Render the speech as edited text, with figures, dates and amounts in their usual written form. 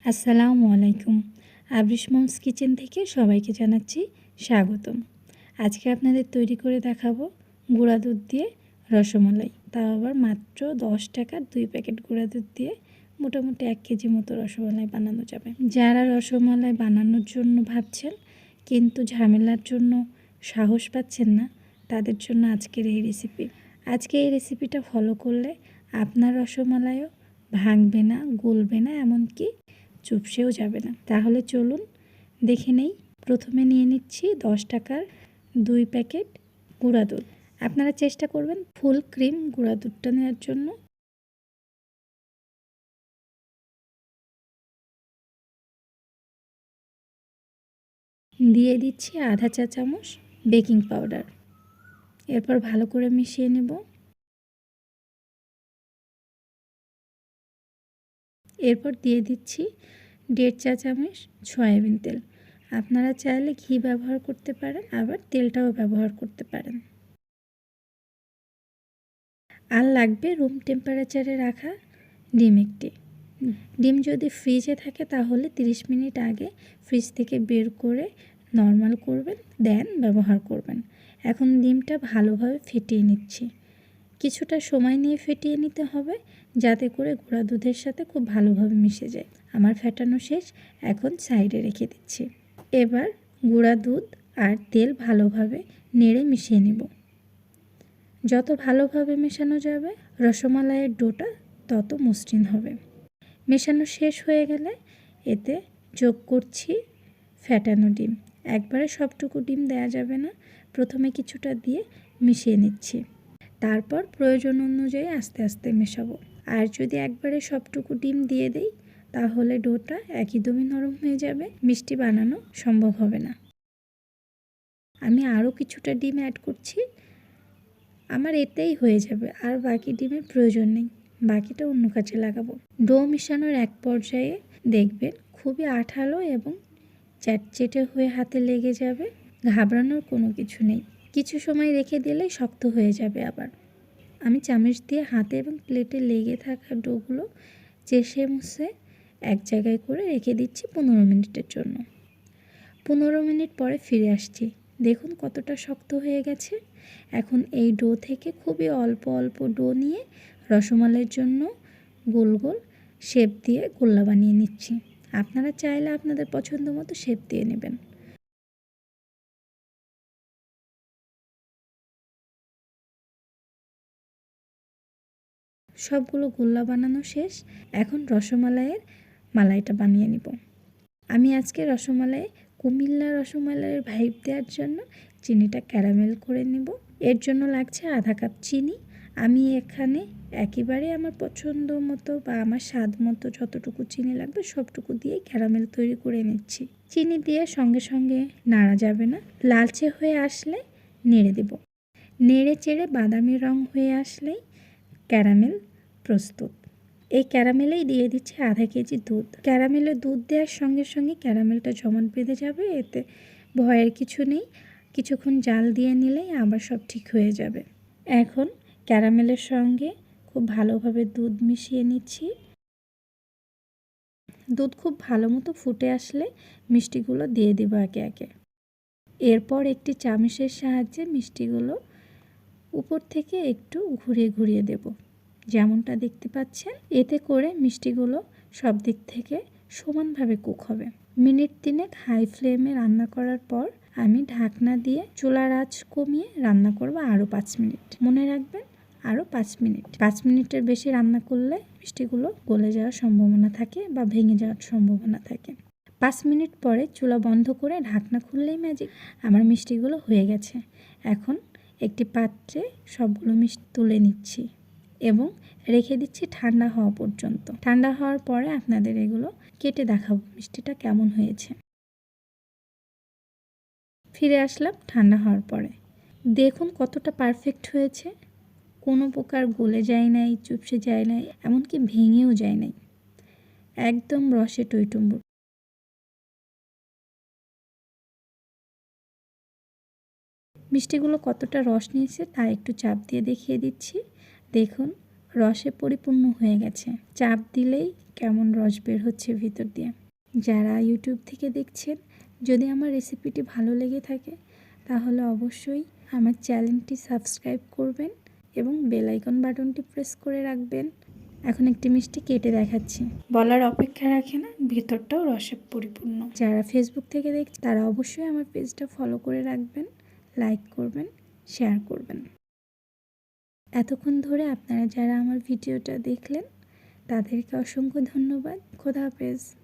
আসসালামু আলাইকুম। আবরিশ moms kitchen থেকে সবাইকে জানাচ্ছি স্বাগতম। আজকে আপনাদের তৈরি করে দেখাবো গুঁড়া দুধ দিয়ে রসমালাই, তাও আবার মাত্র 10 টাকার 2 প্যাকেট গুঁড়া দুধ দিয়ে মোটামুটি 1 কেজি মতো রসমালাই বানানো যাবে। যারা রসমালাই বানানোর জন্য ভাবছেন কিন্তু ঝামেলার জন্য সাহস পাচ্ছেন না, তাদের জন্য আজকের এই রেসিপি। আজকে এই রেসিপিটা ফলো করলে আপনার রসমালাইও ভাঙবে না, গলবে না, এমনকি চুপসেও যাবে না। তাহলে চলুন দেখে নেই। প্রথমে নিয়ে নিচ্ছি 10 টাকার 2 প্যাকেট গুঁড়া দুধ। আপনারা চেষ্টা করবেন ফুল ক্রিম গুঁড়া দুধটা নেওয়ার জন্য। দিয়ে দিচ্ছি আধা চা চামচ বেকিং পাউডার। এরপর ভালো করে মিশিয়ে নেব। এরপর দিয়ে দিচ্ছি 1.5 চা চামচ সয়াবিন তেল। আপনারা চাইলে ঘি ব্যবহার করতে পারেন, আবার তেলটাও ব্যবহার করতে পারেন। আর লাগবে রুম টেম্পারেচারে রাখা ডিম একটি। ডিম যদি ফ্রিজে থাকে তাহলে 30 মিনিট আগে ফ্রিজ থেকে বের করে নর্মাল করবেন, দেন ব্যবহার করবেন। এখন ডিমটা ভালোভাবে ফেটিয়ে নিচ্ছি। কিছুটা সময় নিয়ে ফেটিয়ে নিতে হবে যাতে করে গুঁড়া দুধের সাথে খুব ভালোভাবে মিশে যায়। আমার ফেটানো শেষ, এখন সাইডে রেখে দিচ্ছি। এবার গুঁড়া দুধ আর তেল ভালোভাবে নেড়ে মিশিয়ে নেব। যত ভালোভাবে মেশানো যাবে রসমালাইয়ের ডোটা তত মসৃণ হবে। মেশানো শেষ হয়ে গেলে এতে যোগ করছি ফ্যাটানো ডিম। একবারে সবটুকু ডিম দেওয়া যাবে না, প্রথমে কিছুটা দিয়ে মিশিয়ে নিচ্ছি, তারপর প্রয়োজন অনুযায়ী আস্তে আস্তে মেশাবো। আর যদি একবারে সবটুকু ডিম দিয়ে দেই তাহলে ডোটা একদমই নরম হয়ে যাবে, মিষ্টি বানানো সম্ভব হবে না। আমি আরও কিছুটা ডিম অ্যাড করছি, আমার এতেই হয়ে যাবে, আর বাকি ডিমের প্রয়োজন নেই, বাকিটা অন্য কাজে লাগাবো। ডো মিশানোর এক পর্যায়ে দেখবেন খুবই আঠালো এবং চ্যাটচেটে হয়ে হাতে লেগে যাবে। ঘাবড়ানোর কোনো কিছু নেই, কিছু সময় রেখে দিলেই শক্ত হয়ে যাবে। আবার আমি চামচ দিয়ে হাতে এবং প্লেটে লেগে থাকা ডোগুলো চেষে মুছে এক জায়গায় করে রেখে দিচ্ছি 15 মিনিটের জন্য। 15 মিনিট পরে ফিরে আসছি, দেখুন কতটা শক্ত হয়ে গেছে। এখন এই ডো থেকে খুবই অল্প অল্প ডো নিয়ে রসমালাইয়ের জন্য গোল গোল শেপ দিয়ে গোল্লা বানিয়ে নিচ্ছি। আপনারা চাইলে আপনাদের পছন্দ মতো শেপ দিয়ে নেবেন। সবগুলো গোল্লা বানানো শেষ, এখন রসমালাইয়ের মালাইটা বানিয়ে নিব। আমি আজকে রসমালাই কুমিল্লা রসমালাইয়ের ভাইব দেওয়ার জন্য চিনিটা ক্যারামেল করে নেব। এর জন্য লাগছে আধা কাপ চিনি। আমি এখানে একেবারে আমার পছন্দ মতো বা আমার স্বাদ মতো যতটুকু চিনি লাগবে সবটুকু দিয়ে ক্যারামেল তৈরি করে নিচ্ছি। চিনি দিয়ে সঙ্গে সঙ্গে নাড়া যাবে না, লালচে হয়ে আসলে নেড়ে দেব। নেড়ে চেড়ে বাদামি রং হয়ে আসলেই ক্যারামেল প্রস্তুত। এই ক্যারামেলেই দিয়ে দিচ্ছি আধা কেজি দুধ। ক্যারামেলে দুধ দেওয়ার সঙ্গে সঙ্গে ক্যারামেলটা জমাট বেঁধে যাবে, এতে ভয়ের কিছু নেই। কিছুক্ষণ জাল দিয়ে নিলেই আবার সব ঠিক হয়ে যাবে। এখন ক্যারামেলের সঙ্গে খুব ভালোভাবে দুধ মিশিয়ে নিচ্ছি। দুধ খুব ভালো মতো ফুটে আসলে মিষ্টিগুলো দিয়ে দেবো একে একে। এরপর একটি চামচের সাহায্যে মিষ্টিগুলো উপর থেকে একটু ঘুরিয়ে ঘুরিয়ে দেব, যেমনটা দেখতে পাচ্ছেন। এতে করে মিষ্টিগুলো সব দিক থেকে সমানভাবে কুক হবে। মিনিট 3 হাই ফ্লেমে রান্না করার পর আমি ঢাকনা দিয়ে চুলার আঁচ কমিয়ে রান্না করব আরও 5 মিনিট। মনে রাখবেন আরও 5 মিনিট। 5 মিনিটের বেশি রান্না করলে মিষ্টিগুলো গলে যাওয়ার সম্ভাবনা থাকে বা ভেঙে যাওয়ার সম্ভাবনা থাকে। 5 মিনিট পরে চুলা বন্ধ করে ঢাকনা খুললেই ম্যাজিক, আমার মিষ্টিগুলো হয়ে গেছে। এখন একটি পাত্রে সবগুলো মিষ্টি তুলে নিচ্ছি এবং রেখে দিচ্ছি ঠান্ডা হওয়া পর্যন্ত। ঠান্ডা হওয়ার পরে আপনাদের এগুলো কেটে দেখাবো মিষ্টিটা কেমন হয়েছে। ফিরে আসলাম ঠান্ডা হওয়ার পরে, দেখুন কতটা পারফেক্ট হয়েছে। কোনো প্রকার গলে যায় নাই, চুপসে যায় নাই, এমনকি ভেঙেও যায় নাই, একদম রসে টইটুম্বুর। মিষ্টিগুলো কতটা রস নিয়েছে তা একটু চাপ দিয়ে দেখিয়ে দিচ্ছি। দেখুন রসে পরিপূর্ণ হয়ে গেছে। চাপ দিলেই কেমন রস বের হচ্ছে ভিতর দিয়ে। যারা ইউটিউব থেকে দেখছেন, যদি আমার রেসিপিটি ভালো লেগে থাকে তাহলে অবশ্যই আমার চ্যানেলটি সাবস্ক্রাইব করবেন এবং বেল আইকন বাটনটি প্রেস করে রাখবেন। এখন একটি মিষ্টি কেটে দেখাচ্ছি। বলার অপেক্ষা রাখে না, ভেতরটাও রসে পরিপূর্ণ। যারা ফেসবুক থেকে দেখছে তারা অবশ্যই আমার পেজটা ফলো করে রাখবেন, লাইক করবেন, শেয়ার করবেন। এতক্ষণ ধরে আপনারা যারা আমার ভিডিওটা দেখলেন তাদেরকে অসংখ্য ধন্যবাদ। খোদা হাফেজ।